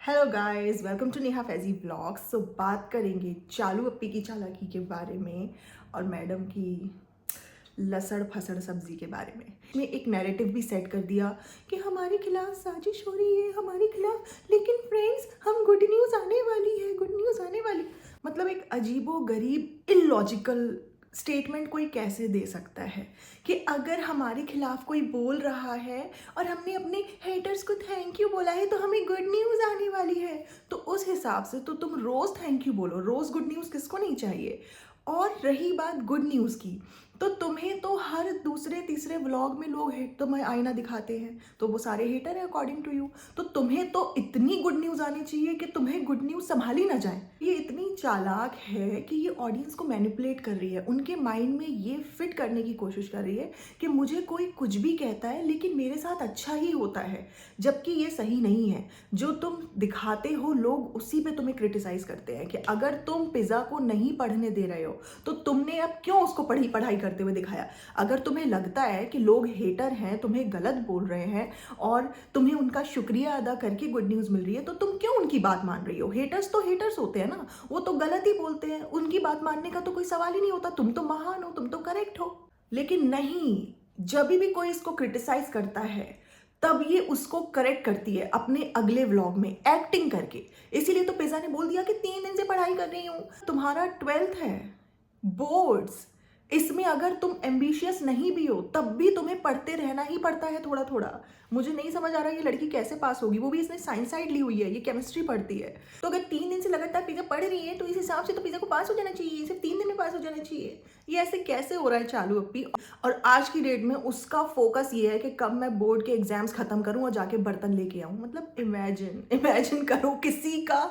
Hello guys, welcome to Neha Faizi vlogs. So बात करेंगे चालू अप्पी की चालाकी के बारे में और मैडम की लसड़ फसड़ सब्जी के बारे में। इसमें एक नैरेटिव भी सेट कर दिया कि हमारे खिलाफ साजिश हो रही है, हमारे खिलाफ, लेकिन फ्रेंड्स हम गुड न्यूज़ आने वाली है, गुड न्यूज़ आने वाली। मतलब एक अजीबो गरीब इलॉजिकल स्टेटमेंट कोई कैसे दे सकता है कि अगर हमारे खिलाफ कोई बोल रहा है और हमने अपने हेटर्स को थैंक यू बोला है तो हमें गुड न्यूज़ आने वाली है। तो उस हिसाब से तो तुम रोज़ थैंक यू बोलो, रोज़ गुड न्यूज़ किसको नहीं चाहिए। और रही बात गुड न्यूज़ की, तो तुम्हें तो हर दूसरे तीसरे व्लॉग में लोग तुम्हें आईना दिखाते हैं, तो वो सारे हेटर हैं अकॉर्डिंग टू यू। तो तुम्हें तो इतनी गुड न्यूज़ आनी चाहिए कि तुम्हें गुड न्यूज़ संभाली ना जाए। ये इतनी चालाक है कि ये ऑडियंस को मैनिपुलेट कर रही है, उनके माइंड में ये फिट करने की कोशिश कर रही है कि मुझे कोई कुछ भी कहता है लेकिन मेरे साथ अच्छा ही होता है, जबकि ये सही नहीं है। जो तुम दिखाते हो लोग उसी पे तुम्हें क्रिटिसाइज करते हैं कि अगर तुम पिज़्ज़ा को नहीं पढ़ने दे रहे हो तो तुमने अब क्यों उसको पढ़ाई करते हुए दिखाया। अगर तुम्हें लगता है कि लोग हेटर हैं, तुम्हें गलत बोल रहे हैं और तुम्हें उनका शुक्रिया अदा करके गुड न्यूज़ मिल रही है, तो तुम क्यों उनकी बात मान रही हो। हेटर्स तो हेटर्स होते हैं ना, वो तो गलत ही बोलते हैं, उनकी बात मानने का तो कोई सवाल ही नहीं होता। तुम तो महान हो, तुम तो करेक्ट हो। लेकिन नहीं, जब भी कोई इसको क्रिटिसाइज करता है तब ये उसको करेक्ट करती है अपने अगले व्लॉग में एक्टिंग करके। इसीलिए तो पिज़्ज़ा ने बोल दिया कि 3 दिन से पढ़ाई कर रही हूँ। तुम्हारा 12th है, बोर्ड्स, इसमें अगर तुम एम्बिशियस नहीं भी हो तब भी तुम्हें पढ़ते रहना ही पड़ता है थोड़ा थोड़ा। मुझे नहीं समझ आ रहा ये लड़की कैसे पास होगी, वो भी इसने साइंस साइड ली हुई है, ये केमिस्ट्री पढ़ती है। तो अगर 3 दिन से लगातार पिज़्ज़ा पढ़ रही है तो इस हिसाब से तो पिज़्ज़ा को पास हो जाना चाहिए, सिर्फ 3 दिन में पास हो जाना चाहिए। ये ऐसे कैसे हो रहा है चालू अप्पी। और आज की डेट में उसका फोकस ये है कि कब मैं बोर्ड के एग्जाम्स खत्म करूं और जाके बर्तन लेके आऊं। मतलब इमेजिन करो, किसी का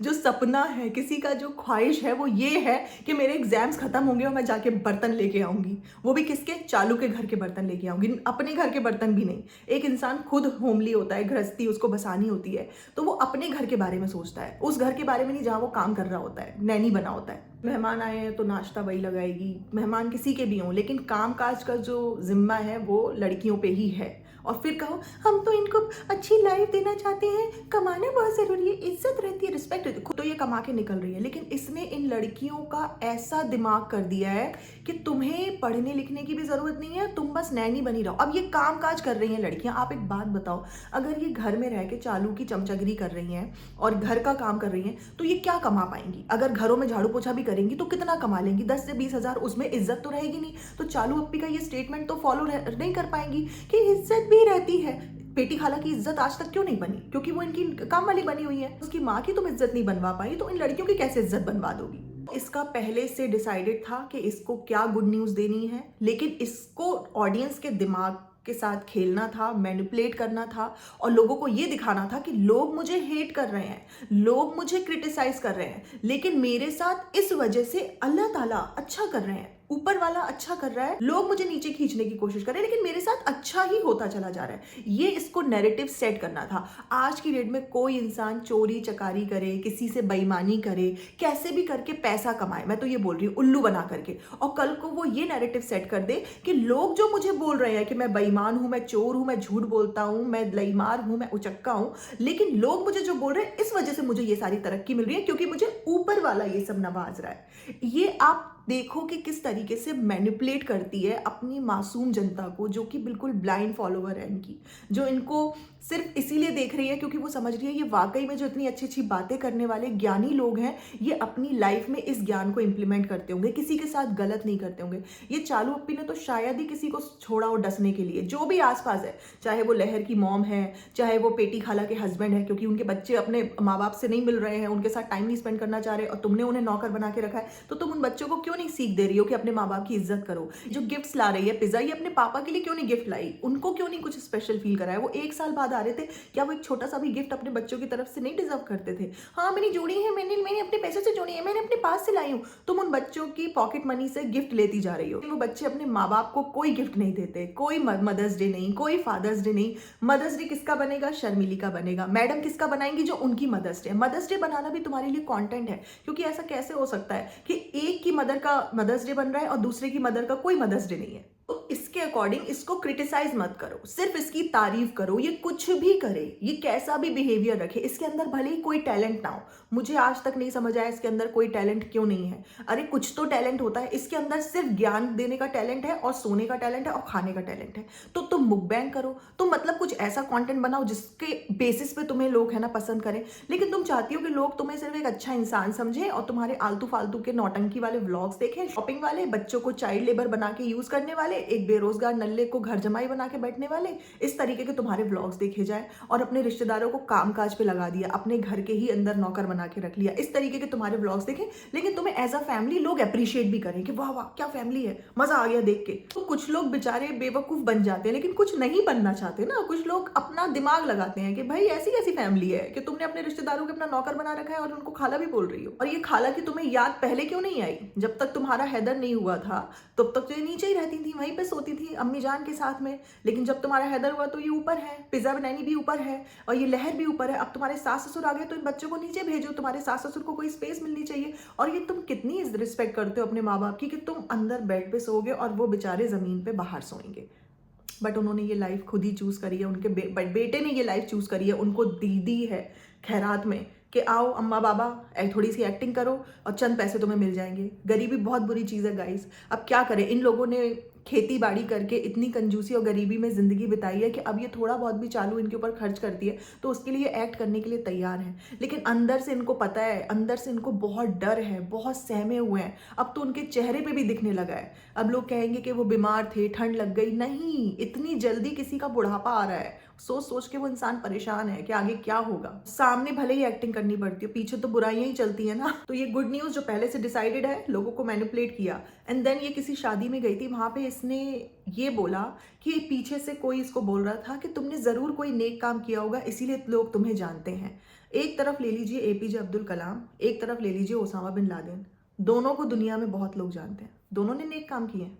जो सपना है, किसी का जो ख्वाहिश है वो ये है कि मेरे एग्जाम्स खत्म होंगे और मैं जाके बर्तन लेके आऊंगी। वो भी किसके, चालू के घर के बर्तन लेके आऊंगी, अपने घर के बर्तन भी नहीं। एक इंसान खुद होमली होता है, गृहस्थी उसको बसानी होती है, तो वो अपने घर के बारे में सोचता है, उस घर के बारे में नहीं जहाँ वो काम कर रहा होता है, नैनी बना होता है। मेहमान आए हैं तो नाश्ता वही लगाएगी, मेहमान किसी के भी हों, लेकिन काम काज का जो जिम्मा है वो लड़कियों पे ही है। और फिर कहो हम तो इनको अच्छी लाइफ देना चाहते हैं, कमाना बहुत ज़रूरी है, इज्जत रहती है, रिस्पेक्ट रहती है। खुद तो ये कमा के निकल रही है, लेकिन इसने इन लड़कियों का ऐसा दिमाग कर दिया है कि तुम्हें पढ़ने लिखने की भी ज़रूरत नहीं है, तुम बस नैनी बनी रहो। अब ये काम काज कर रही हैं लड़कियां। आप एक बात बताओ, अगर ये घर में रह के चालू की चमचगरी कर रही हैं और घर का काम कर रही हैं तो ये क्या कमा पाएंगी। अगर घरों में झाड़ू पोछा भी करेंगी तो कितना कमा लेंगी, 10 से 20 हज़ार, उसमें इज्जत तो रहेगी नहीं। तो चालू अप्पी का ये स्टेटमेंट तो फॉलो नहीं कर पाएंगी कि इज्जत भी रहती है। बेटी खाला की इज्जत आज तक क्यों नहीं बनी, क्योंकि वो इनकी काम वाली बनी हुई है। उसकी माँ की तुम इज्जत नहीं बनवा पाई तो इन लड़कियों की कैसे इज्जत बनवा दोगी। इसका पहले से डिसाइडेड था कि इसको क्या गुड न्यूज़ देनी है, लेकिन इसको ऑडियंस के दिमाग के साथ खेलना था, मैनिपुलेट करना था और लोगों को ये दिखाना था कि लोग मुझे हेट कर रहे हैं, लोग मुझे क्रिटिसाइज कर रहे हैं, लेकिन मेरे साथ इस वजह से अल्लाह ताला अच्छा कर रहे हैं, ऊपर वाला अच्छा कर रहा है। लोग मुझे नीचे खींचने की कोशिश कर रहे हैं लेकिन मेरे साथ अच्छा ही होता चला जा रहा है। ये इसको नैरेटिव सेट करना था। आज की डेट में कोई इंसान चोरी चकारी करे, किसी से बेईमानी करे, कैसे भी करके पैसा कमाए, मैं तो ये बोल रही हूँ, उल्लू बना करके, और कल को वो ये नैरेटिव सेट कर दे कि लोग जो मुझे बोल रहे हैं कि मैं बेईमान हूं, मैं चोर हूं, मैं झूठ बोलता हूं, मैं लईमार हूं, मैं उचक्का हूं, लेकिन लोग मुझे जो बोल रहे हैं इस वजह से मुझे ये सारी तरक्की मिल रही है क्योंकि मुझे ऊपर वाला ये सब नवाज रहा है। ये आप देखो कि किस तरीके से मैनिपुलेट करती है अपनी मासूम जनता को, जो कि बिल्कुल ब्लाइंड फॉलोवर है इनकी, जो इनको सिर्फ इसीलिए देख रही है क्योंकि वो समझ रही है ये वाकई में जो इतनी अच्छी अच्छी बातें करने वाले ज्ञानी लोग हैं, ये अपनी लाइफ में इस ज्ञान को इंप्लीमेंट करते होंगे, किसी के साथ गलत नहीं करते होंगे। ये चालू अप्पी ने तो शायद ही किसी को छोड़ा हो डसने के लिए, जो भी आसपास है, चाहे वो लहर की मॉम है, चाहे वो पेटी खाला के हस्बैंड है, क्योंकि उनके बच्चे अपने माँ बाप से नहीं मिल रहे हैं, उनके साथ टाइम नहीं स्पेंड करना चाह रहे और तुमने उन्हें नौकर बना के रखा है, तो तुम उन बच्चों को क्यों नहीं सीख दे रही हो कि अपने माँ बाप की इज्जत करो। जो गिफ्ट्स ला रही है पिज़्ज़ा, ये अपने पापा के लिए क्यों नहीं गिफ्ट लाई, उनको क्यों नहीं कुछ स्पेशल फील कराया। वो 1 साल बाद आ रहे थे, क्या वो एक छोटा सा भी गिफ्ट अपने बच्चों की तरफ से नहीं डिजर्व करते थे। हाँ मैंने जोड़ी है, मैंने अपने पैसों से जोड़ी है, मैंने अपने पास से लाई हूँ। तुम उन बच्चों की पॉकेट मनी से गिफ्ट लेती जा रही हो। वो बच्चे अपने माँ बाप को कोई गिफ्ट नहीं देते, कोई मदर्स डे नहीं, कोई फादर्स डे नहीं। मदर्स डे किसका बनेगा, शर्मिली का बनेगा। मैडम किसका बनाएंगी, जो उनकी मदर्स डे। मदर्स डे बनाना भी तुम्हारे लिए कंटेंट है, क्योंकि ऐसा कैसे हो सकता है कि एक की मदर का मदर्स डे बन रहा है और दूसरे की मदर का कोई मदर्स डे नहीं है। तो इसके अकॉर्डिंग इसको क्रिटिसाइज मत करो, सिर्फ इसकी तारीफ करो। ये कुछ भी करे, ये कैसा भी बिहेवियर रखे, इसके अंदर भले ही कोई टैलेंट ना हो, मुझे आज तक नहीं समझ आया इसके अंदर कोई टैलेंट क्यों नहीं है। अरे कुछ तो टैलेंट होता है, इसके अंदर सिर्फ ज्ञान देने का टैलेंट है और सोने का टैलेंट है और खाने का टैलेंट है। तो तुम मुकबैंग करो, तो मतलब कुछ ऐसा कंटेंट बनाओ जिसके बेसिस पे तुम्हें लोग है ना पसंद करें। लेकिन तुम चाहती हो कि लोग तुम्हें सिर्फ एक अच्छा इंसान समझे और तुम्हारे आलतू फालतू के नौटंकी वाले व्लॉग्स देखें, शॉपिंग वाले, बच्चों को चाइल्ड लेबर बना के यूज करने वाले, एक बेरोजगार नल्ले को घर जमाई बना के बैठने वाले, इस तरीके के तुम्हारे व्लॉग्स देखे जाए। और अपने रिश्तेदारों को कामकाज पे लगा दिया, अपने घर के ही अंदर नौकर बना के रख लिया, इस तरीके के तुम्हारे व्लॉग्स देखें। लेकिन तुम्हें एज अ फैमिली लोग अप्रिशिएट भी करें कि वाह वाह क्या फैमिली है, मजा आ गया देख के। तो कुछ लोग बेचारे बेवकूफ बन जाते हैं, लेकिन कुछ नहीं बनना चाहते ना। कुछ लोग अपना दिमाग लगाते हैं कि भाई ऐसी कैसी फैमिली है कि तुमने अपने रिश्तेदारों को अपना नौकर बना रखा है और उनको खाला भी बोल रही हो। और ये खाला की तुम्हें याद पहले क्यों नहीं आई? जब तक तुम्हारा हैदर नहीं हुआ था तब तक तो ये नीचे ही रहती थी, वहीं पे सोती थी अम्मी जान के साथ में। लेकिन जब तुम्हारा हैदर हुआ तो ये ऊपर है, पिज्जा बनानी भी ऊपर है और ये लहर भी ऊपर है। अब तुम्हारे सास ससुर आ गए तो इन बच्चों को नीचे भेजो, तुम्हारे सास ससुर को कोई स्पेस मिलनी चाहिए। और ये तुम कितनी रिस्पेक्ट करते हो अपने माँ बाप की कि तुम अंदर बेड पे सोओगे और वो बेचारे जमीन पे बाहर सोएंगे। बट उन्होंने ये लाइफ खुद ही चूज करी है, उनके बेटे ने ये लाइफ चूज करी है, उनको दी है खैरात में कि आओ अम्मा बाबा थोड़ी सी एक्टिंग करो और चंद पैसे तुम्हें मिल जाएंगे। गरीबी बहुत बुरी चीज़ है गाइस। अब क्या करें, इन लोगों ने खेती बाड़ी करके इतनी कंजूसी और गरीबी में ज़िंदगी बिताई है कि अब ये थोड़ा बहुत भी चालू इनके ऊपर खर्च करती है तो उसके लिए एक्ट करने के लिए तैयार है। लेकिन अंदर से इनको पता है, अंदर से इनको बहुत डर है, बहुत सहमे हुए हैं। अब तो उनके चेहरे पे भी दिखने लगा है। अब लोग कहेंगे कि वो बीमार थे, ठंड लग गई। नहीं, इतनी जल्दी किसी का बुढ़ापा आ रहा है, सोच सोच के वो इंसान परेशान है कि आगे क्या होगा। सामने भले ही एक्टिंग करनी पड़ती है, पीछे तो बुराइयां ही चलती है ना। तो ये गुड न्यूज़ जो पहले से डिसाइडेड है, लोगों को मैनिपुलेट किया एंड देन ये किसी शादी में गई थी, वहां पे इसने ये बोला कि पीछे से कोई इसको बोल रहा था कि तुमने जरूर कोई नेक काम किया होगा इसीलिए लोग तुम्हें जानते हैं। एक तरफ ले लीजिए एपीजे अब्दुल कलाम, एक तरफ ले लीजिए ओसामा बिन लादेन। दोनों को दुनिया में बहुत लोग जानते हैं, दोनों ने नेक काम किए।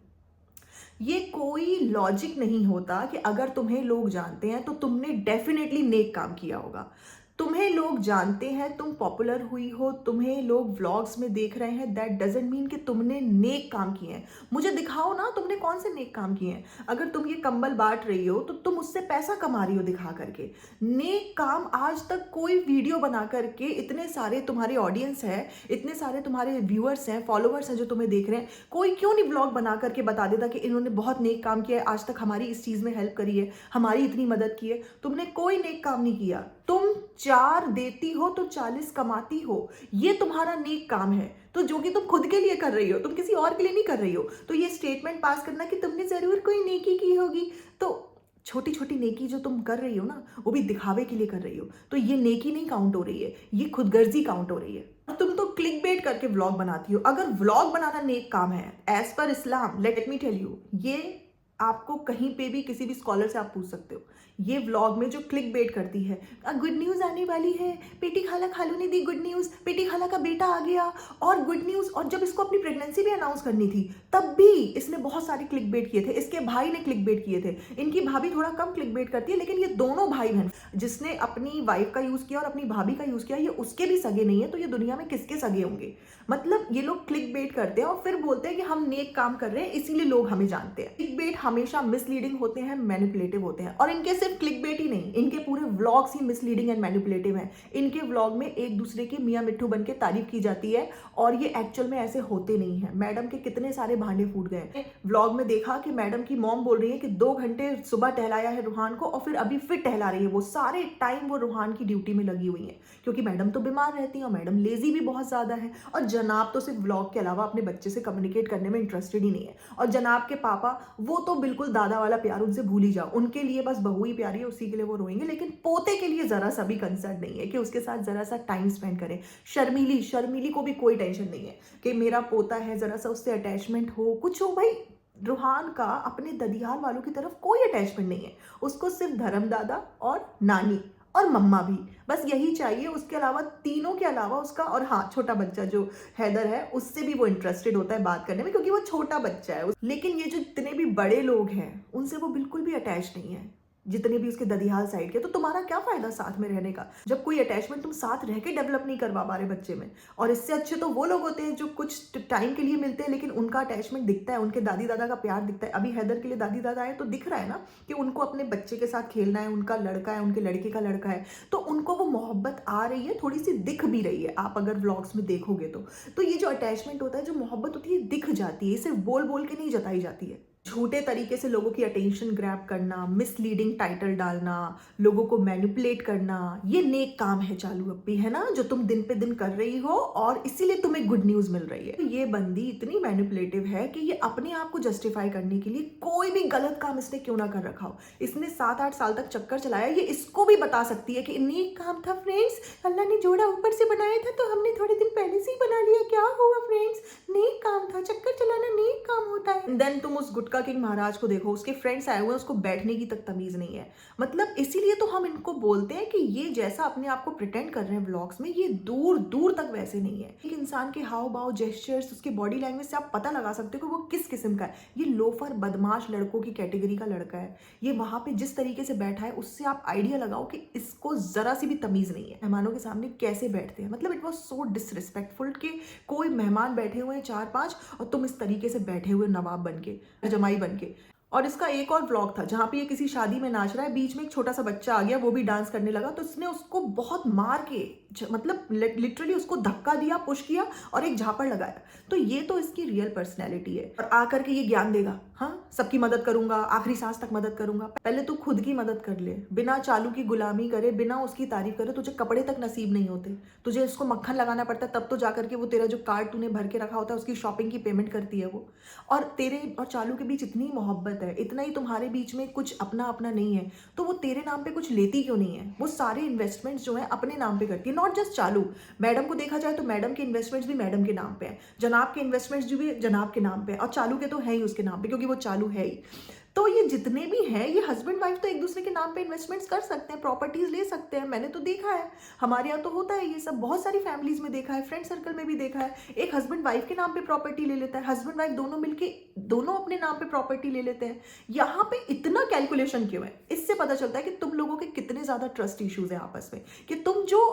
ये कोई लॉजिक नहीं होता कि अगर तुम्हें लोग जानते हैं तो तुमने डेफिनेटली नेक काम किया होगा। तुम्हें लोग जानते हैं, तुम पॉपुलर हुई हो, तुम्हें लोग व्लॉग्स में देख रहे हैं, दैट डजंट मीन कि तुमने नेक काम किए हैं। मुझे दिखाओ ना तुमने कौन से नेक काम किए हैं। अगर तुम ये कंबल बांट रही हो तो तुम उससे पैसा कमा रही हो दिखा करके। नेक काम आज तक कोई वीडियो बना करके, इतने सारे तुम्हारे ऑडियंस है, इतने सारे तुम्हारे व्यूअर्स हैं, फॉलोअर्स हैं जो तुम्हें देख रहे हैं, कोई क्यों नहीं व्लॉग बना करके बता देता कि इन्होंने बहुत नेक काम किया है, आज तक हमारी इस चीज में हेल्प करी है, हमारी इतनी मदद की है। तुमने कोई नेक काम नहीं किया। तुम 4 देती हो तो 40 कमाती हो, ये तुम्हारा नेक काम है। तो जो कि तुम खुद के लिए कर रही हो, तुम किसी और के लिए नहीं कर रही हो। तो ये स्टेटमेंट पास करना कि तुमने जरूर कोई नेकी की होगी, तो छोटी छोटी नेकी जो तुम कर रही हो ना, वो भी दिखावे के लिए कर रही हो, तो ये नेकी नहीं काउंट हो रही है, ये खुदगर्जी काउंट हो रही है। तुम तो क्लिक बेट करके व्लॉग बनाती हो। अगर व्लॉग बनाना नेक काम है as per Islam, let me tell you, ये आपको कहीं पे भी किसी भी स्कॉलर से आप पूछ सकते हो। ये व्लॉग में जो क्लिक बेट करती है, गुड न्यूज़ आने वाली है, पेटी खाला खालू ने दी गुड न्यूज़, पेटी खाला का बेटा आ गया और गुड न्यूज़। और जब इसको अपनी प्रेगनेंसी भी अनाउंस करनी थी तब भी इसने बहुत सारे क्लिक बेट किए थे। इसके भाई ने क्लिक बेट किए थे। इनकी भाभी थोड़ा कम क्लिक बेट करती है, लेकिन ये दोनों भाई बहन, जिसने अपनी वाइफ का यूज़ किया और अपनी भाभी का यूज़ किया, ये उसके भी सगे नहीं है, तो ये दुनिया में किसके सगे होंगे। मतलब ये लोग क्लिक बेट करते हैं और फिर बोलते हैं कि हम नेक काम कर रहे हैं इसीलिए लोग हमें जानते हैं। क्लिक बेट हमेशा मिसलीडिंग होते हैं, मैनिपुलेटिव होते हैं। और इनके सिर्फ क्लिक बेट ही नहीं, इनके पूरे vlogs he misleading and manipulative हैं। इनके व्लॉग में एक दूसरे की मियाँ मिट्ठू बन के तारीफ की जाती है और ये एक्चुअल में ऐसे होते नहीं है। मैडम के कितने सारे भांडे फूट गए। व्लॉग में देखा कि मैडम की मॉम बोल रही है कि 2 घंटे सुबह टहलाया है रूहान को और फिर अभी फिर टहला रही है। वो सारे टाइम वो रूहान की ड्यूटी में लगी हुई है, क्योंकि मैडम तो बीमार रहती है और मैडम लेजी भी बहुत ज्यादा है। और जनाब तो सिर्फ व्लॉग के अलावा अपने बच्चे से कम्युनिकेट करने में इंटरेस्टेड ही नहीं है। और जनाब के पापा, वो तो बिल्कुल दादा वाला प्यार उनसे भूल ही जाओ, उनके लिए बस बहू ही प्यारी है, उसी के लिए वो रोएंगे। लेकिन पोते के लिए जरा सा भी कंसर्न नहीं है कि उसके साथ जरा सा टाइम स्पेंड करें। शर्मीली को भी कोई टेंशन नहीं है कि मेरा पोता है, जरा सा उससे अटैचमेंट हो, कुछ हो। भाई रूहान का अपने ददियाल वालों की तरफ कोई अटैचमेंट नहीं है, उसको सिर्फ धर्म दादा और नानी और मम्मा भी, बस यही चाहिए। उसके अलावा, तीनों के अलावा उसका, और हाँ छोटा बच्चा जो हैदर है उससे भी वो इंटरेस्टेड होता है बात करने में, क्योंकि वो छोटा बच्चा है। लेकिन ये जो जितने भी बड़े लोग हैं उनसे वो बिल्कुल भी अटैच नहीं है। जितने भी उसके ददियाल साइड के, तो तुम्हारा क्या फायदा साथ में रहने का, जब कोई अटैचमेंट तुम साथ रह के डेवलप नहीं करवा पा रहे बच्चे में। और इससे अच्छे तो वो लोग होते हैं जो कुछ टाइम के लिए मिलते हैं लेकिन उनका अटैचमेंट दिखता है, उनके दादी दादा का प्यार दिखता है। अभी हैदर के लिए दादी दादा है तो दिख रहा है ना कि उनको अपने बच्चे के साथ खेलना है, उनका लड़का है, उनके लड़के का लड़का है, तो उनको वो मोहब्बत आ रही है, थोड़ी सी दिख भी रही है। आप अगर व्लॉग्स में देखोगे तो ये जो अटैचमेंट होता है, जो मोहब्बत होती है, दिख जाती है, सिर्फ बोल बोल के नहीं जताई जाती है। झूठे तरीके से लोगों की अटेंशन ग्रैब करना, मिसलीडिंग टाइटल डालना, लोगों को मैनिपुलेट करना, ये नेक काम है चालू अप्पी, है ना, जो तुम दिन पे दिन कर रही हो और इसीलिए तुम्हें गुड न्यूज मिल रही है। तो ये बंदी इतनी मैनिपुलेटिव है कि ये अपने आप को जस्टिफाई करने के लिए कोई भी गलत काम इसने क्यों ना कर रखा हो, इसने 7-8 साल तक चक्कर चलाया, ये इसको भी बता सकती है कि नेक काम था फ्रेंड्स, अल्लाह ने जोड़ा ऊपर से बनाया था तो हमने थोड़े दिन पहले से ही बना लिया, क्या हुआ फ्रेंड्स, नेक काम था, चक्कर चलाना नेक काम होता है। देन तुम उस गुटका किंग महाराज को देखो, उसके फ्रेंड्स आए हुए हैं, उसको बैठने की तक तमीज नहीं है। मतलब इसीलिए तो हम इनको बोलते हैं कि ये जैसा अपने आप को प्रिटेंड कर रहे हैं व्लॉग्स में, ये दूर दूर तक वैसे नहीं है। एक इंसान के हाव भाव, जेस्चर्स, उसके बॉडी लैंग्वेज से आप पता लगा सकते हो कि वो किस किस्म का है। ये लोफर बदमाश लड़कों की कैटेगरी का लड़का है। ये वहां पे जिस तरीके से बैठा है उससे आप आइडिया लगाओ कि इसको जरा सी भी तमीज नहीं है। मेहमानों के सामने कैसे बैठते हैं, मतलब इट वॉज सो डिसरिस्पेक्टफुल कि कोई मेहमान बैठे हुए हैं 4-5 और तुम इस तरीके से बैठे हुए नवाब बन के, जमाई बन के। और इसका एक और व्लॉग था जहां पे ये किसी शादी में नाच रहा है, बीच में एक छोटा सा बच्चा आ गया, वो भी डांस करने लगा, तो इसने उसको बहुत मार के, मतलब लिटरली उसको धक्का दिया, पुश किया और एक झापड़ लगाया। तो ये तो इसकी रियल पर्सनैलिटी है। और आकर के ये ज्ञान देगा, हाँ सबकी मदद करूंगा, आखिरी सांस तक मदद करूंगा। पहले तू खुद की मदद कर ले, बिना चालू की गुलामी करे, बिना उसकी तारीफ करे तुझे कपड़े तक नसीब नहीं होते, तुझे उसको मक्खन लगाना पड़ता है, तब तो जाकर के वो तेरा जो कार्ड तूने भर के रखा होता है उसकी शॉपिंग की पेमेंट करती है वो। और तेरे और चालू के बीच इतनी मोहब्बत है, इतना ही तुम्हारे बीच में कुछ अपना अपना नहीं है, तो वो तेरे नाम पे कुछ लेती क्यों नहीं है? वो सारे इन्वेस्टमेंट्स जो है अपने नाम पे करती है, नॉट जस्ट चालू। मैडम को देखा जाए तो मैडम के इन्वेस्टमेंट्स भी मैडम के नाम पे है, जनाब के इन्वेस्टमेंट्स जो भी जनाब के नाम पे है, और चालू के तो है ही उसके नाम पे क्योंकि वो चालू है ही। तो ये जितने भी हैं, ये हस्बैंड वाइफ तो एक दूसरे के नाम पे इन्वेस्टमेंट्स कर सकते हैं, प्रॉपर्टीज ले सकते हैं। मैंने तो देखा है, हमारे यहाँ तो होता है ये सब, बहुत सारी फैमिलीज में देखा है, फ्रेंड सर्कल में भी देखा है। एक हस्बैंड वाइफ के नाम पे प्रॉपर्टी ले लेता है, हस्बैंड वाइफ दोनों मिलके दोनों अपने नाम पे प्रॉपर्टी ले लेते हैं। यहाँ पे इतना कैलकुलेशन क्यों है? इससे पता चलता है कि तुम लोगों के कितने ज्यादा ट्रस्ट इश्यूज है आपस में, कि तुम जो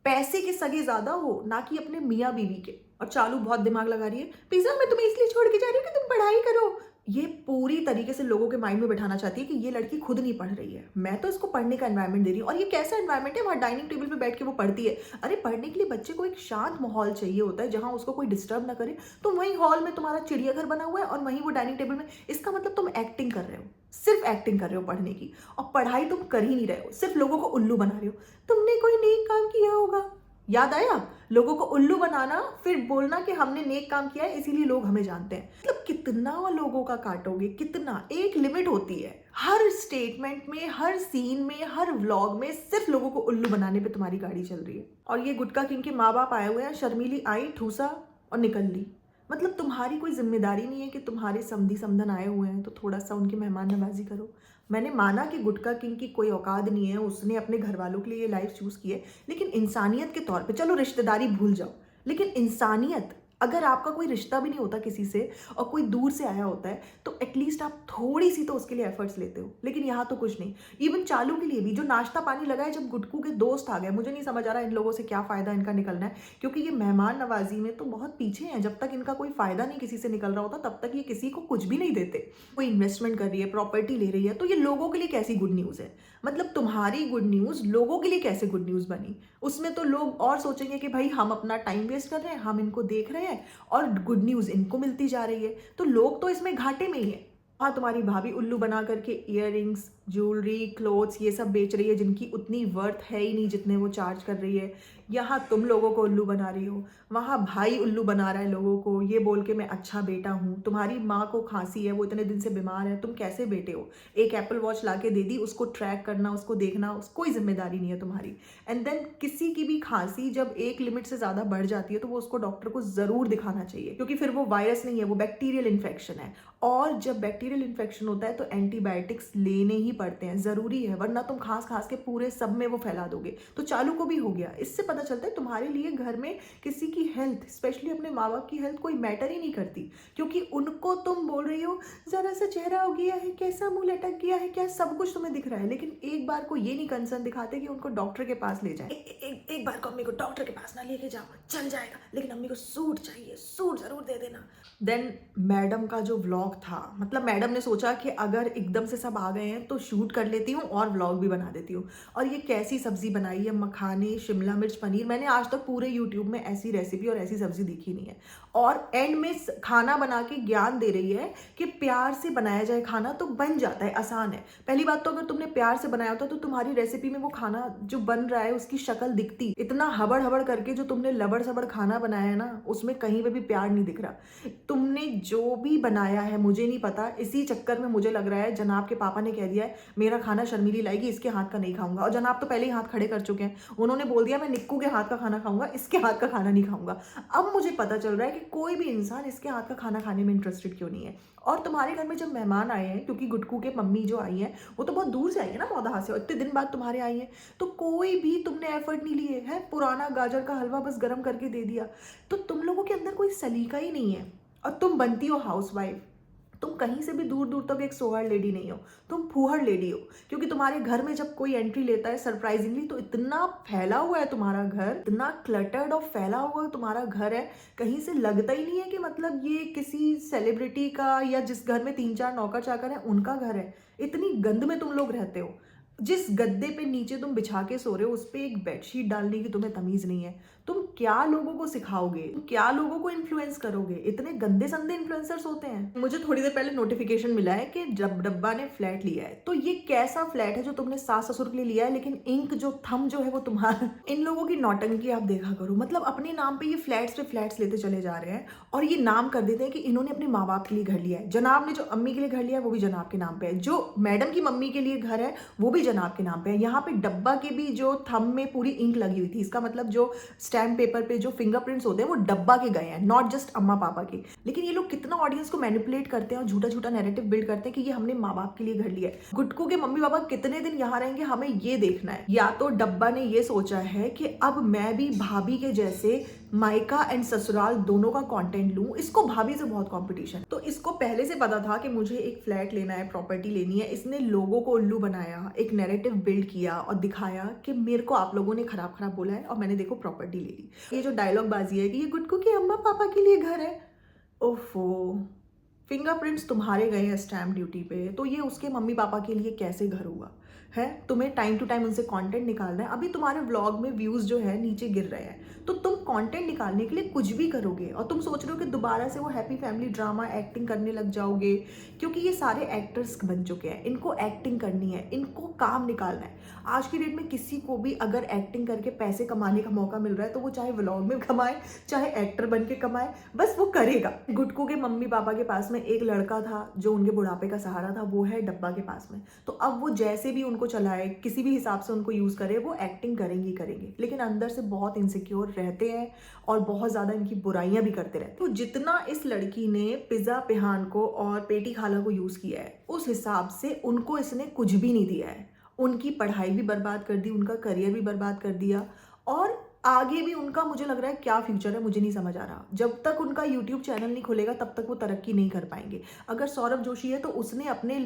पैसे के सगे ज्यादा हो, ना कि अपने मियाँ बीवी के। और चालू बहुत दिमाग लगा रही है, पिज्जा मैं तुम्हें इसलिए छोड़ के जा रही हूँ कि तुम पढ़ाई करो। ये पूरी तरीके से लोगों के माइंड में बैठाना चाहती है कि ये लड़की खुद नहीं पढ़ रही है, मैं तो इसको पढ़ने का एनवायरनमेंट दे रही हूँ। और ये कैसा एनवायरनमेंट है? वहाँ डाइनिंग टेबल पे बैठ के वो पढ़ती है। अरे पढ़ने के लिए बच्चे को एक शांत माहौल चाहिए होता है जहाँ उसको कोई डिस्टर्ब ना करे। तो वहीं हॉल में तुम्हारा चिड़ियाघर बना हुआ है और वहीं वो डाइनिंग टेबल में। इसका मतलब तुम एक्टिंग कर रहे हो, सिर्फ एक्टिंग कर रहे हो पढ़ने की, और पढ़ाई तुम कर ही नहीं रहे हो, सिर्फ लोगों को उल्लू बना रहे हो। तुमने कोई नेक काम किया होगा, याद आया? लोगों को उल्लू बनाना, फिर बोलना कि हमने नेक काम किया है इसीलिए लोग हमें जानते हैं। मतलब कितना लोगों का काटोगे, कितना? एक लिमिट होती है। हर स्टेटमेंट में, हर सीन में, हर व्लॉग में सिर्फ लोगों को उल्लू बनाने पे तुम्हारी गाड़ी चल रही है। और ये गुटका किंग के माँ बाप आए हुए हैं, शर्मीली आई, ठूसा और निकल ली। मतलब तुम्हारी कोई जिम्मेदारी नहीं है कि तुम्हारे समधी समधन आए हुए हैं तो थोड़ा सा उनकी मेहमान नवाजी करो। मैंने माना कि गुटका किंग की कोई औकात नहीं है, उसने अपने घर वालों के लिए ये लाइफ चूज की है, लेकिन इंसानियत के तौर पे, चलो रिश्तेदारी भूल जाओ, लेकिन इंसानियत, अगर आपका कोई रिश्ता भी नहीं होता किसी से और कोई दूर से आया होता है तो एटलीस्ट आप थोड़ी सी तो उसके लिए एफर्ट्स लेते हो। लेकिन यहाँ तो कुछ नहीं। इवन चालू के लिए भी जो नाश्ता पानी लगा है, जब गुटकू के दोस्त आ गए, मुझे नहीं समझ आ रहा इन लोगों से क्या फ़ायदा इनका निकलना है, क्योंकि ये मेहमान नवाजी में तो बहुत पीछे हैं। जब तक इनका कोई फ़ायदा नहीं किसी से निकल रहा होता तब तक ये किसी को कुछ भी नहीं देते। कोई इन्वेस्टमेंट कर रही है, प्रॉपर्टी ले रही है, तो ये लोगों के लिए कैसी गुड न्यूज़ है? मतलब तुम्हारी गुड न्यूज़ लोगों के लिए कैसे गुड न्यूज़ बनी? उसमें तो लोग और सोचेंगे कि भाई हम अपना टाइम वेस्ट कर रहे हैं, हम इनको देख रहे हैं और गुड न्यूज़ इनको मिलती जा रही है, तो लोग तो इसमें घाटे में ही है। हाँ, तुम्हारी भाभी उल्लू बना करके इयररिंग्स, ज्वेलरी, क्लोथ्स ये सब बेच रही है जिनकी उतनी वर्थ है ही नहीं जितने वो चार्ज कर रही है। यहाँ तुम लोगों को उल्लू बना रही हो, वहाँ भाई उल्लू बना रहा है लोगों को, ये बोल के मैं अच्छा बेटा हूँ। तुम्हारी माँ को खांसी है, वो इतने दिन से बीमार है, तुम कैसे बेटे हो? एक एप्पल वॉच ला के दे दी, उसको ट्रैक करना, उसको देखना, कोई जिम्मेदारी नहीं है तुम्हारी। एंड देन किसी की भी खांसी जब एक लिमिट से ज़्यादा बढ़ जाती है तो वो उसको डॉक्टर को ज़रूर दिखाना चाहिए, क्योंकि फिर वो वायरस नहीं है, वो बैक्टीरियल इन्फेक्शन है। और जब बैक्टीरियल इन्फेक्शन होता है तो एंटीबायोटिक्स लेने ही पड़ते हैं, ज़रूरी है, वरना तुम खास खास के पूरे सब में वो फैला दोगे। तो चालू को भी हो गया। इससे पता चलता है तुम्हारे लिए घर में किसी की हेल्थ, स्पेशली अपने माँ बाप की हेल्थ कोई मैटर ही नहीं करती, क्योंकि उनको तुम बोल रही हो ज़रा सा चेहरा हो गया है, कैसा मुंह लटक गया है, क्या सब कुछ तुम्हें दिख रहा है, लेकिन एक बार को ये नहीं कंसर्न दिखाते कि उनको डॉक्टर के पास ले जाए। एक बार को अम्मी को डॉक्टर के पास ना लेके जाओ, चल जाएगा, लेकिन अम्मी को सूट चाहिए, सूट जरूर दे देना। देन मैडम का जो व्लॉग था, मतलब मैडम ने सोचा कि अगर एकदम से सब आ गए हैं तो शूट कर लेती हूँ और व्लॉग भी बना देती हूँ। और ये कैसी सब्जी बनाई है, मखाने, शिमला मिर्च, पनीर, मैंने आज तक पूरे यूट्यूब में ऐसी रेसिपी और ऐसी सब्जी देखी नहीं है। और एंड में खाना बना के ज्ञान दे रही है कि प्यार से बनाया जाए खाना तो बन जाता है, आसान है। पहली बात तो अगर तुमने प्यार से बनाया होता तो तुम्हारी रेसिपी में वो खाना जो बन रहा है उसकी शक्ल दिखती। इतना हबड़ हबड़ करके जो तुमने लबड़ सबड़ खाना बनाया है ना, उसमें कहीं पे भी प्यार नहीं दिख रहा। तुमने जो भी बनाया है मुझे नहीं पता, इसी चक्कर में मुझे लग रहा है जनाब के पापा ने कह दिया है मेरा खाना शर्मीली लाएगी, इसके हाथ का नहीं खाऊंगा। और जनाब तो पहले ही हाथ खड़े कर चुके हैं, उन्होंने बोल दिया मैं निक्कू के हाथ का खाना खाऊंगा, इसके हाथ का खाना नहीं खाऊंगा। अब मुझे पता चल रहा है कि कोई भी इंसान इसके हाथ का खाना खाने में इंटरेस्टेड क्यों नहीं है। और तुम्हारे घर में जब मेहमान आए हैं, क्योंकि गुटकू के मम्मी जो आई हैं वो तो बहुत दूर से आई है ना, मौदहा से, और इतने दिन बाद तुम्हारे आई हैं, तो कोई भी तुमने एफर्ट नहीं लिए है, पुराना गाजर का हलवा बस गर्म करके दे दिया। तो तुम लोगों के अंदर कोई सलीका ही नहीं है। और तुम बनती हो हाउसवाइफ, तुम कहीं से भी दूर दूर तक एक सोहर लेडी नहीं हो, तुम फूहड़ लेडी हो। क्योंकि तुम्हारे घर में जब कोई एंट्री लेता है सरप्राइजिंगली, तो इतना फैला हुआ है तुम्हारा घर, इतना क्लटर्ड और फैला हुआ तुम्हारा घर है, कहीं से लगता ही नहीं है कि मतलब ये किसी सेलिब्रिटी का या जिस घर में 3-4 नौकर चाकर है उनका घर है। इतनी गंद में तुम लोग रहते हो। जिस गद्दे पे नीचे तुम बिछा के सो रहे हो उस पे एक बेडशीट डालने की तुम्हें तमीज नहीं है। तुम क्या लोगों को सिखाओगे, क्या लोगों को इन्फ्लुएंस करोगे? इतने गंदे संदे इन्फ्लुएंसर्स होते हैं। मुझे थोड़ी देर पहले नोटिफिकेशन मिला है कि डब्बा ने फ्लैट लिया है। तो ये कैसा फ्लैट है जो तुमने सास ससुर के लिए लिया है, लेकिन इंक जो थम जो है वो तुम्हारा। इन लोगों की नौटंकी आप देखा करो, मतलब अपने नाम पे ये फ्लैट्स पे फ्लैट्स लेते चले जा रहे हैं और ये नाम कर देते हैं कि इन्होंने अपने माँ बाप के लिए घर लिया है। जनाब ने जो अम्मी के लिए घर लिया है वो भी जनाब के नाम पे है, जो मैडम की मम्मी के लिए घर है वो भी जनाब के नाम पे है। यहाँ पे डब्बा के भी जो थंब में पूरी इंक लगी हुई थी, इसका मतलब जो स्टैम्प पेपर पे जो फिंगरप्रिंट्स होते हैं वो डब्बा के गए हैं, नॉट जस्ट अम्मा पापा के। लेकिन ये लोग कितना ऑडियंस को मैनिपुलेट करते हैं और झूठा झूठा नैरेटिव बिल्ड करते हैं कि ये हमने माँ बाप के लिए घर लिया है। गुटकू के मम्मी पापा कितने दिन यहाँ रहेंगे हमें ये देखना है। या तो डब्बा ने ये सोचा है कि अब मैं भी भाभी के जैसे मायका एंड ससुराल दोनों का कंटेंट लूं, इसको भाभी से बहुत कंपटीशन। तो इसको पहले से पता था कि मुझे एक फ्लैट लेना है, प्रॉपर्टी लेनी है। इसने लोगों को उल्लू बनाया, एक नैरेटिव बिल्ड किया और दिखाया कि मेरे को आप लोगों ने खराब खराब बोला है और मैंने देखो प्रॉपर्टी ले ली। ये जो डायलॉग बाजी है कि ये गुटकू के अम्मा पापा के लिए घर है, ओफो, फिंगरप्रिंट्स तुम्हारे गए हैं स्टैम्प ड्यूटी पे, तो ये उसके मम्मी पापा के लिए कैसे घर हुआ है? तुम्हें टाइम टू टाइम उनसे कंटेंट निकालना है। अभी तुम्हारे व्लॉग में व्यूज जो है नीचे गिर रहे हैं, तो तुम कंटेंट निकालने के लिए कुछ भी करोगे और तुम सोच रहे हो कि दोबारा से वो हैप्पी फैमिली ड्रामा एक्टिंग करने लग जाओगे, क्योंकि ये सारे एक्टर्स बन चुके हैं, इनको एक्टिंग करनी है, इनको काम निकालना है। आज की डेट में किसी को भी अगर एक्टिंग करके पैसे कमाने का मौका मिल रहा है तो वो चाहे व्लॉग में कमाए चाहे एक्टर बन के कमाए, बस वो करेगा। गुटकू के मम्मी पापा के पास में एक लड़का था जो उनके बुढ़ापे का सहारा था, वो है डब्बा के पास में। तो अब वो जैसे भी उनको चलाए, किसी भी हिसाब से उनको यूज करे, वो एक्टिंग करेंगे ही करेंगे, लेकिन अंदर से बहुत इनसिक्योर रहते हैं और बहुत ज्यादा इनकी बुराइयां भी करते रहते हैं। तो जितना इस लड़की ने पिज्जा पिहान को और पेटी खाला को यूज किया है, उस हिसाब से उनको इसने कुछ भी नहीं दिया है। उनकी पढ़ाई भी बर्बाद कर दी, उनका करियर भी बर्बाद कर दिया, और आगे भी उनका मुझे लग रहा है क्या फ्यूचर है मुझे नहीं समझ आ रहा। जब तक उनका यूट्यूब चैनल नहीं खुलेगा तब तक वो तरक्की नहीं कर पाएंगे। अगर सौरभ जोशी है तो उसने अपने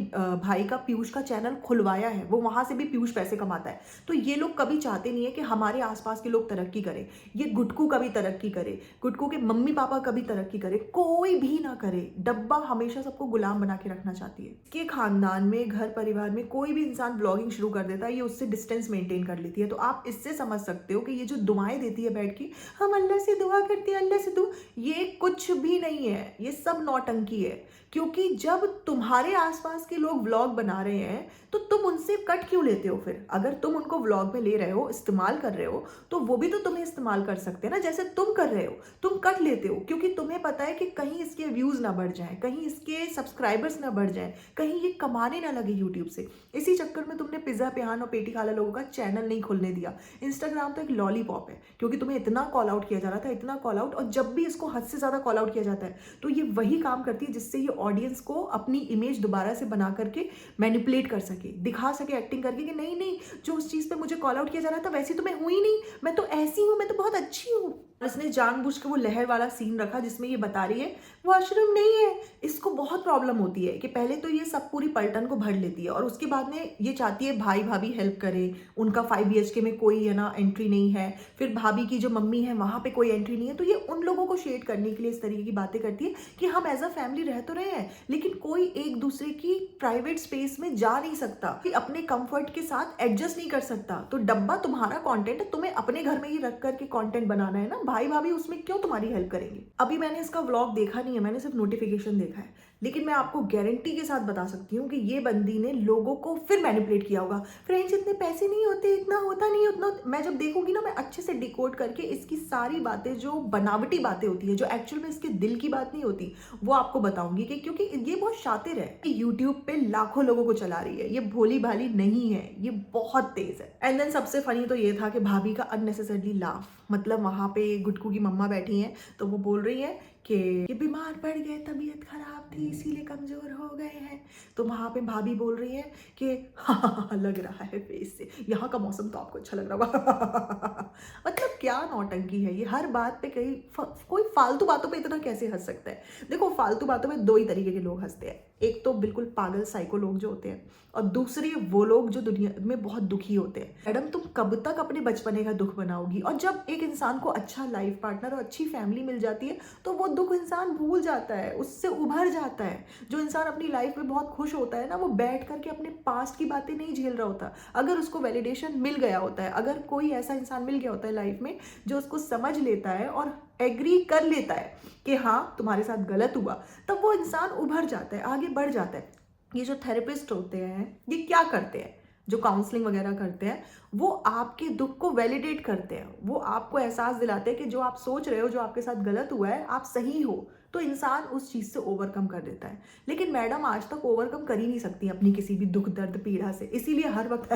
भाई का पीयूष का चैनल खुलवाया है, वो वहां से भी पीयूष पैसे कमाता है। तो ये लोग कभी चाहते नहीं है कि हमारे आसपास के लोग तरक्की करें। ये गुटकू कभी तरक्की करे, गुटकू के मम्मी पापा कभी तरक्की करे, कोई भी ना करे। डब्बा हमेशा सबको गुलाम बना के रखना चाहती है। के खानदान में, घर परिवार में कोई भी इंसान ब्लॉगिंग शुरू कर देता है, ये उससे डिस्टेंस मेंटेन कर लेती है। तो आप इससे समझ सकते हो कि ये जो दुआएं देती है बैठ के, हम अल्लाह से दुआ करते हैं, अल्लाह से दुआ, ये कुछ भी नहीं है, ये सब नौटंकी है। क्योंकि जब तुम्हारे आसपास के लोग व्लॉग बना रहे हैं तो तुम उनसे कट क्यों लेते हो? फिर अगर तुम उनको व्लॉग में ले रहे हो, इस्तेमाल कर रहे हो, तो वो भी तो तुम्हें इस्तेमाल कर सकते हैं ना, जैसे तुम कर रहे हो। तुम कट लेते हो क्योंकि तुम्हें पता है कि कहीं इसके व्यूज ना बढ़ जाए, कहीं इसके सब्सक्राइबर्स ना बढ़ जाए, कहीं ये कमाने ना लगे यूट्यूब से। इसी चक्कर में तुमने पिज्जा पिहान और पेटी खाला लोगों का चैनल नहीं खुलने दिया। इंस्टाग्राम तो एक लॉलीपॉप है, है, क्योंकि तुम्हें इतना कॉल आउट किया जा रहा था, इतना कॉल आउट, और जब भी इसको हद से ज़्यादा कॉल आउट किया जाता है तो ये वही काम करती है जिससे ये ऑडियंस को अपनी इमेज दोबारा से बना करके मैनिपुलेट कर सके, दिखा सके एक्टिंग करके कि नहीं नहीं, जो उस चीज़ पे मुझे कॉल आउट किया जा रहा था वैसी तो मैं हुई नहीं, मैं तो ऐसी हूँ, मैं तो बहुत अच्छी हूँ। इसने जानबूझ के वो लहर वाला सीन रखा जिसमें ये बता रही है वॉशरूम नहीं है। इसको बहुत प्रॉब्लम होती है कि पहले तो ये सब पूरी पलटन को भर लेती है और उसके बाद में ये चाहती है भाई भाभी हेल्प करे, उनका 5 BHK में कोई है ना एंट्री नहीं है, फिर भाभी की जो मम्मी है वहाँ पे कोई एंट्री नहीं है, तो ये उन लोगों को शेड करने के लिए इस तरीके की बातें करती है कि हम एज अ फैमिली रह तो रहे हैं लेकिन कोई एक दूसरे की प्राइवेट स्पेस में जा नहीं सकता, कि अपने कंफर्ट के साथ एडजस्ट नहीं कर सकता। तो डब्बा तुम्हारा कंटेंट है, तुम्हें अपने घर में ही रख करके कंटेंट बनाना है ना, भाई भाभी उसमें क्यों तुम्हारी हेल्प करेंगे। अभी मैंने इसका व्लॉग देखा नहीं है, मैंने सिर्फ नोटिफिकेशन देखा है, लेकिन मैं आपको गारंटी के साथ बता सकती हूँ कि ये बंदी ने लोगों को फिर मैनिपुलेट किया होगा। फ्रेंड्स इतने पैसे नहीं होते, इतना होता नहीं, उतना मैं जब देखूंगी ना मैं अच्छे से डिकोड करके इसकी सारी बातें जो बनावटी बातें होती है, जो एक्चुअल में इसके दिल की बात नहीं होती, वो आपको बताऊंगी कि क्योंकि ये बहुत शातिर है, यूट्यूब पे लाखों लोगों को चला रही है, ये भोली भाली नहीं है, ये बहुत तेज है। एंड देन सबसे फनी तो ये था कि भाभी का अननेसेसरली लाफ, मतलब वहां पे गुटकू की मम्मा बैठी हैं तो वो बोल रही है कि बीमार पड़ गए, तबीयत खराब थी इसीलिए कमजोर हो गए हैं, तो वहां पे भाभी बोल रही है कि हाँ लग रहा है फेस से, यहाँ का मौसम तो आपको अच्छा लग रहा होगा। मतलब क्या नौटंकी है ये, हर बात पे कहीं कोई फालतू बातों पे इतना कैसे हंस सकता है। देखो फालतू बातों में 2 ही तरीके के लोग हंसते हैं, एक तो बिल्कुल पागल साइको लोग जो होते हैं और दूसरे वो लोग जो दुनिया में बहुत दुखी होते हैं। मैडम तुम कब तक अपने बचपने का दुख बनाओगी, और जब एक इंसान को अच्छा लाइफ पार्टनर और अच्छी फैमिली मिल जाती है तो वो दुख इंसान भूल जाता है, उससे उभर जाता है। जो इंसान अपनी लाइफ में बहुत खुश होता है ना, वो बैठ करके अपने पास्ट की बातें नहीं झेल रहा होता। अगर उसको वैलिडेशन मिल गया होता है, अगर कोई ऐसा इंसान मिल गया होता है लाइफ में जो उसको समझ लेता है और एग्री कर लेता है कि हाँ तुम्हारे साथ गलत हुआ, तब वो इंसान उभर जाता है, आगे बढ़ जाता है। ये जो थेरेपिस्ट होते हैं ये क्या करते हैं, जो काउंसलिंग वगैरह करते हैं, वो आपके दुख को वैलिडेट करते हैं, वो आपको एहसास दिलाते हैं कि जो आप सोच रहे हो, जो आपके साथ गलत हुआ है, आप सही हो, तो इंसान उस चीज़ से ओवरकम कर देता है। लेकिन मैडम आज तक ओवरकम कर ही नहीं सकती अपनी किसी भी दुख दर्द पीड़ा से, इसीलिए हर वक्त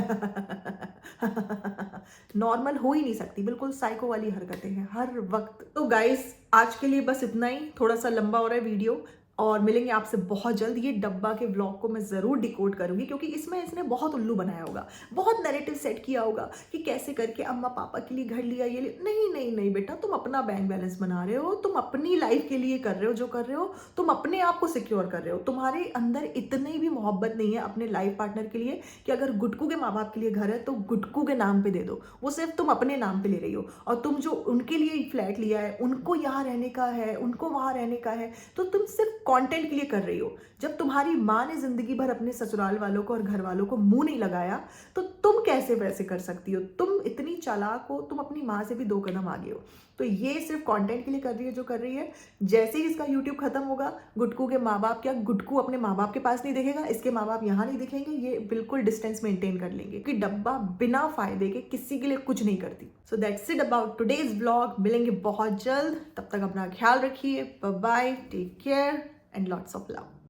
नॉर्मल हो ही नहीं सकती, बिल्कुल साइको वाली हरकतें हैं हर वक्त। तो गाइस आज के लिए बस इतना ही, थोड़ा सा लंबा हो रहा है वीडियो, और मिलेंगे आपसे बहुत जल्द। ये डब्बा के व्लॉग को मैं ज़रूर डिकोड करूंगी क्योंकि इसमें इसने बहुत उल्लू बनाया होगा, बहुत नैरेटिव सेट किया होगा कि कैसे करके अम्मा पापा के लिए घर लिया, ये नहीं नहीं नहीं बेटा, तुम अपना बैंक बैलेंस बना रहे हो, तुम अपनी लाइफ के लिए कर रहे हो जो कर रहे हो, तुम अपने आप को सिक्योर कर रहे हो। तुम्हारे अंदर इतनी भी मोहब्बत नहीं है अपने लाइफ पार्टनर के लिए कि अगर गुटकू के माँ बाप के लिए घर है तो गुटकू के नाम पे दे दो, वो सिर्फ तुम अपने नाम पे ले रही हो। और तुम जो उनके लिए फ्लैट लिया है, उनको यहाँ रहने का है, उनको वहाँ रहने का है, तो तुम सिर्फ कंटेंट के लिए कर रही हो। जब तुम्हारी माँ ने जिंदगी भर अपने ससुराल वालों को और घर वालों को मुंह नहीं लगाया तो तुम कैसे वैसे कर सकती हो। तुम इतनी चालाक हो, तुम अपनी माँ से भी 2 कदम आगे हो। तो ये सिर्फ कंटेंट के लिए कर रही है जो कर रही है। जैसे ही इसका यूट्यूब खत्म होगा, गुटकू के माँ बाप, क्या गुटकू अपने माँ बाप के पास नहीं दिखेगा, इसके माँ बाप यहाँ नहीं दिखेंगे, ये बिल्कुल डिस्टेंस मेंटेन कर लेंगे क्योंकि डब्बा बिना फायदे के किसी के लिए कुछ नहीं करती। So that's it about today's vlog. मिलेंगे बहुत जल्द, तब तक अपना ख्याल रखिए, bye bye, take care and lots of love.